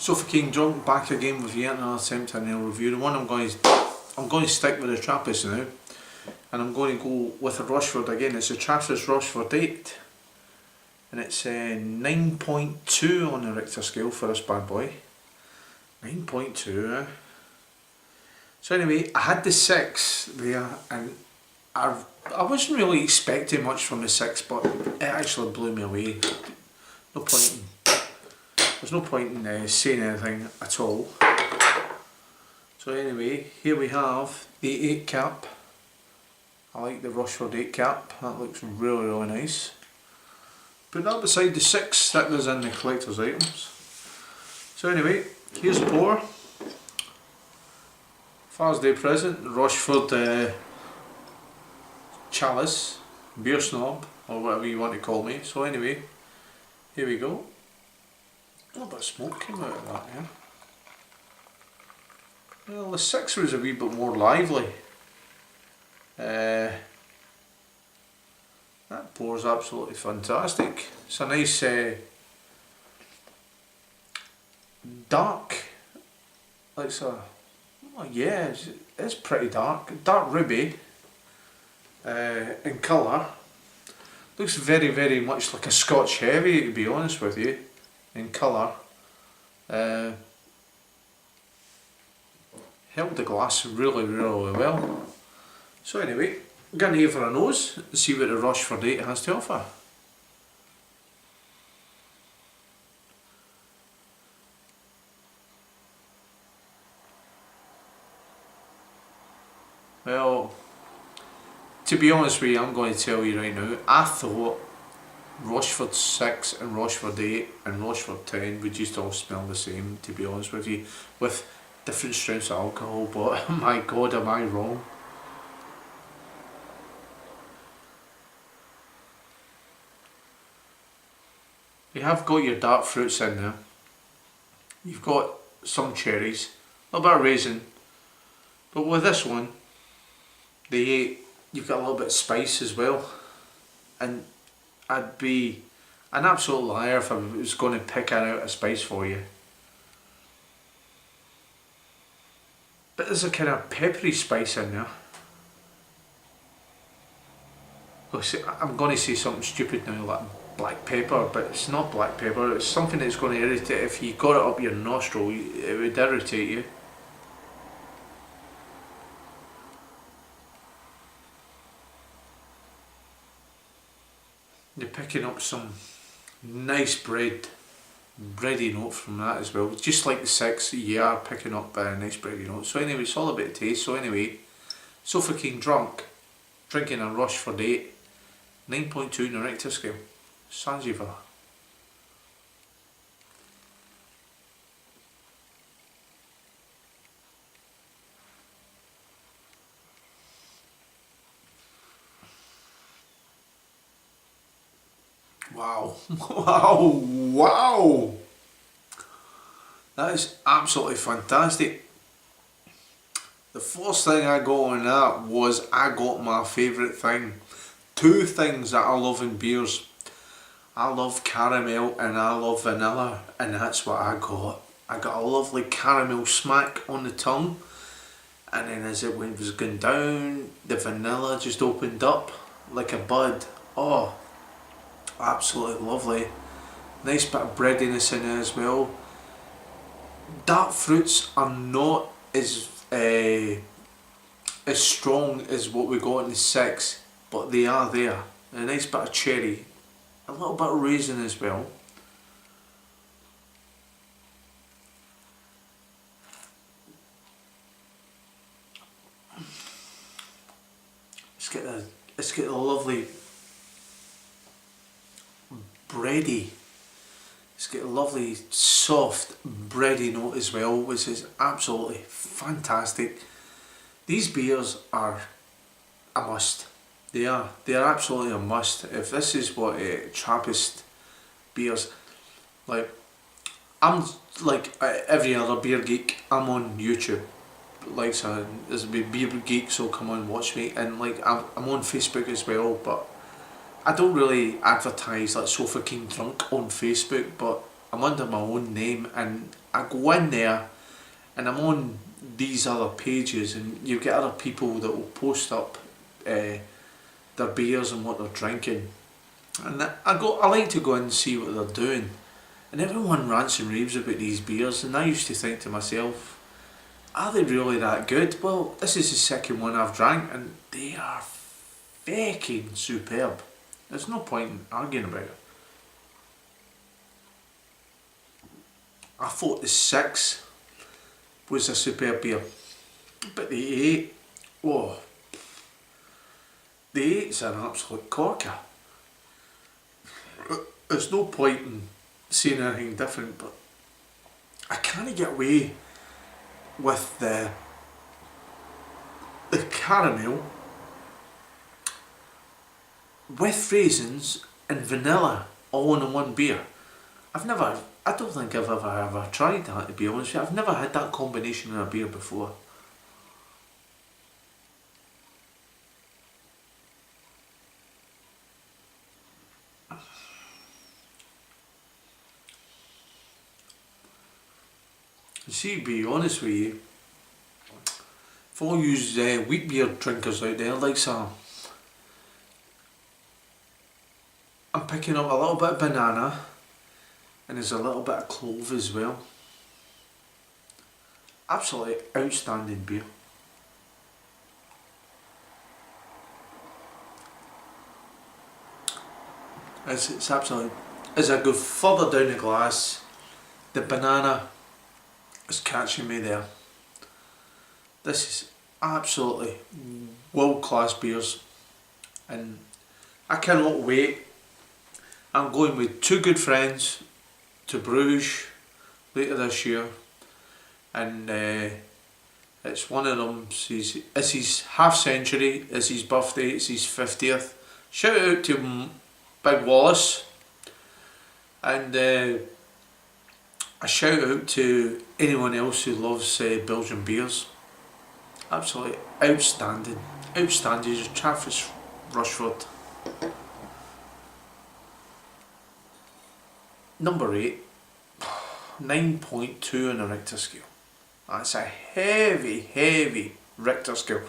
Sofa King Drunk back again with yet another attempt at a review. The one I'm going to stick with the Trappists now, and I'm going to go with a Rochefort again. It's a Trappist Rochefort 8, and it's 9.2 on the Richter scale for this bad boy. 9.2. So anyway, I had the 6 there, and I wasn't really expecting much from the 6, but it actually blew me away. There's no point in saying anything at all. So anyway, here we have the 8 cap. I like the Rochefort 8 cap, that looks really nice. Put that beside the 6 that goes in the collector's items. So anyway, here's the pour. Father's Day present, Rochefort chalice, beer snob, or whatever you want to call me. So anyway, here we go. A little bit of smoke came out of that, yeah. Well, the 6 was a wee bit more lively. That pours absolutely fantastic. It's a nice dark, like yeah, it's pretty dark ruby in colour. Looks very much like a Scotch heavy, to be honest with you, in colour. Held the glass really well. So anyway, I'm going to give her a nose and see what the Rochefort 8 has to offer. Well, to be honest with you, I'm going to tell you right now, I thought Rochefort 6 and Rochefort 8 and Rochefort 10 would just all smell the same, to be honest with you, with different strengths of alcohol, but my god, am I wrong. You have got your dark fruits in there. You've got some cherries, a little bit of raisin, but with this one, the 8, you've got a little bit of spice as well. And I'd be an absolute liar if I was going to pick out a spice for you. But there's a kind of peppery spice in there. I'm going to say something stupid now, like black pepper, but it's not black pepper. It's something that's going to irritate. If you got it up your nostril, it would irritate you. You're picking up some nice bready note from that as well. Just like the 6, you are picking up a nice bready note. So anyway, it's all about taste. So anyway, Sofa King Drunk, drinking a Rochefort 8, 9.2 in the Richter scale. Sanjiva. Wow, wow, that is absolutely fantastic. The first thing I got on that was I got my favourite thing. 2 things that I love in beers. I love caramel and I love vanilla, and that's what I got. I got a lovely caramel smack on the tongue, and then as it was going down, the vanilla just opened up like a bud. Oh, absolutely lovely. Nice bit of breadiness in it as well. Dark fruits are not as strong as what we got in the 6, but they are there. A nice bit of cherry, a little bit of raisin as well. It's got a lovely bready. It's got a lovely soft bready note as well, which is absolutely fantastic. These beers are a must. They are absolutely a must. If this is what Trappist beers, like, I'm like every other beer geek, I'm on YouTube. Like, so there's a beer geek, so come on watch me, and like I'm on Facebook as well, but I don't really advertise like Sofa King Drunk on Facebook, but I'm under my own name, and I go in there and I'm on these other pages, and you get other people that will post up their beers and what they're drinking, and I like to go in and see what they're doing, and everyone rants and raves about these beers, and I used to think to myself, are they really that good? Well, this is the second one I've drank, and they are fucking superb. There's no point in arguing about it. I thought the 6 was a superb beer, but the 8, oh, the 8's an absolute corker. There's no point in saying anything different, but I can't get away with the caramel with raisins and vanilla all in one beer. I don't think I've ever tried that, to be honest with you. I've never had that combination in a beer before. See, to be honest with you, for all you wheat beer drinkers out there, like some, I'm picking up a little bit of banana, and there's a little bit of clove as well. Absolutely outstanding beer. It's absolutely. As I go further down the glass, the banana is catching me there. This is absolutely world class beers, and I cannot wait. I'm going with 2 good friends to Bruges later this year, and it's one of them. It's his half century, it's his birthday, it's his 50th. Shout out to Big Wallace, and a shout out to anyone else who loves Belgian beers. Absolutely outstanding. Outstanding. Trappist Rochefort. Number 8. 9.2 on the Richter scale. That's a heavy Richter scale.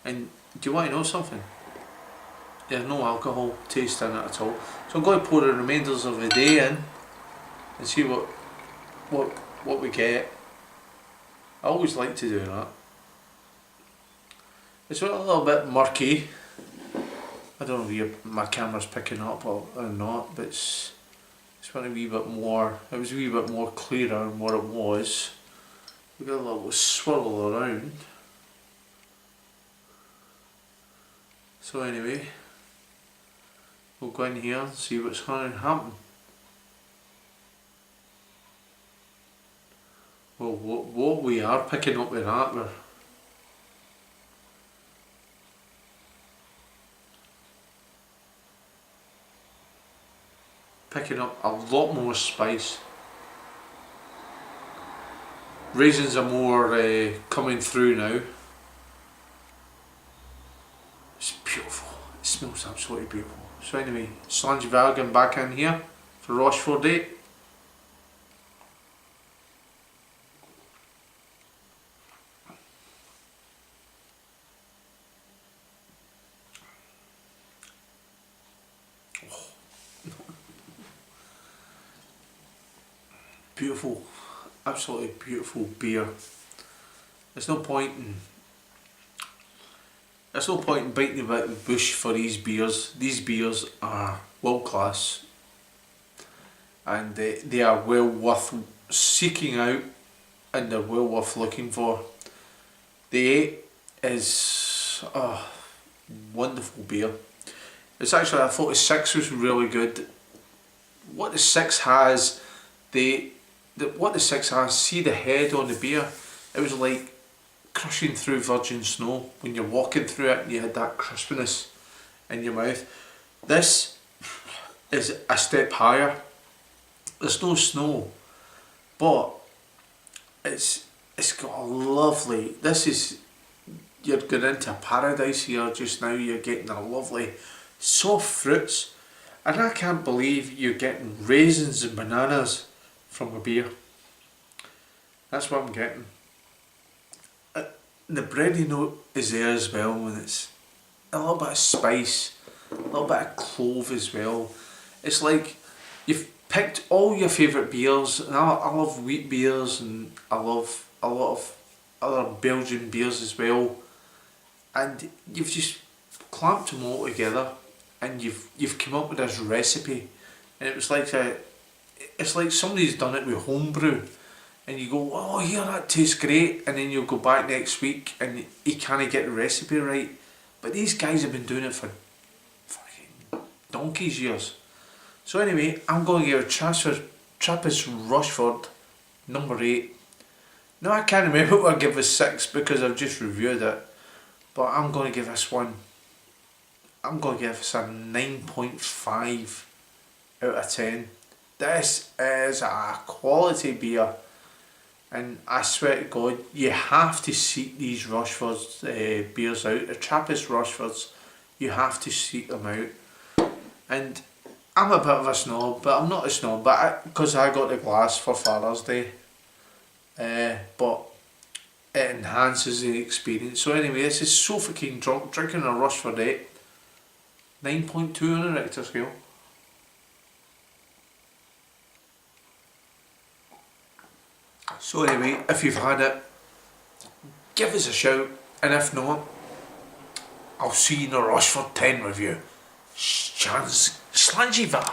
And do you want to know something? There's no alcohol taste in it at all. So I'm going to pour the remainders of the day in and see what we get. I always like to do that. It's a little bit murky. I don't know if my camera's picking up or not, but it's went a wee bit more. It was a wee bit more clearer than what it was. We got a little swirl around. So anyway, we'll go in here and see what's going to happen. Well, what we are picking up with that, we're picking up a lot more spice. Raisins are more coming through now. It's beautiful. It smells absolutely beautiful. So anyway, Slange Valgan back in here for Rochefort Day. Beautiful, absolutely beautiful beer. There's no point in biting about the bush for these beers. These beers are world class, and they are well worth seeking out, and they're well worth looking for. The 8 is a wonderful beer. It's actually, I thought the 6 was really good. What the 6 has, what the 6 has, see the head on the beer, it was like crushing through virgin snow. When you're walking through it, you had that crispiness in your mouth. This is a step higher. There's no snow, but it's got a lovely, you're going into paradise here just now. You're getting a lovely soft fruits, and I can't believe you're getting raisins and bananas from a beer. That's what I'm getting. The bready note is there as well, and it's a little bit of spice, a little bit of clove as well. It's like you've picked all your favourite beers, and I love wheat beers, and I love a lot of other Belgian beers as well, and you've just clamped them all together, and you've come up with this recipe, and it's like somebody's done it with homebrew, and you go, oh yeah, that tastes great, and then you'll go back next week and you can't get the recipe right. But these guys have been doing it for fucking donkey's years. So anyway, I'm going to give Trappist Rochefort number 8. Now I can't remember what I give a 6 because I've just reviewed it, but I'm going to give this one, I'm going to give this a 9.5 out of 10. This is a quality beer, and I swear to God, you have to seek these Rochefort's beers out. The Trappist Rochefort's, you have to seek them out. And I'm a bit of a snob, but I'm not a snob, but because I got the glass for Father's Day. But it enhances the experience. So anyway, this is so fucking drunk, drinking a Rochefort 8. 9.2 on a Richter scale. So anyway, if you've had it, give us a shout, and if not, I'll see you in the Rochefort 10 review. Slangy va.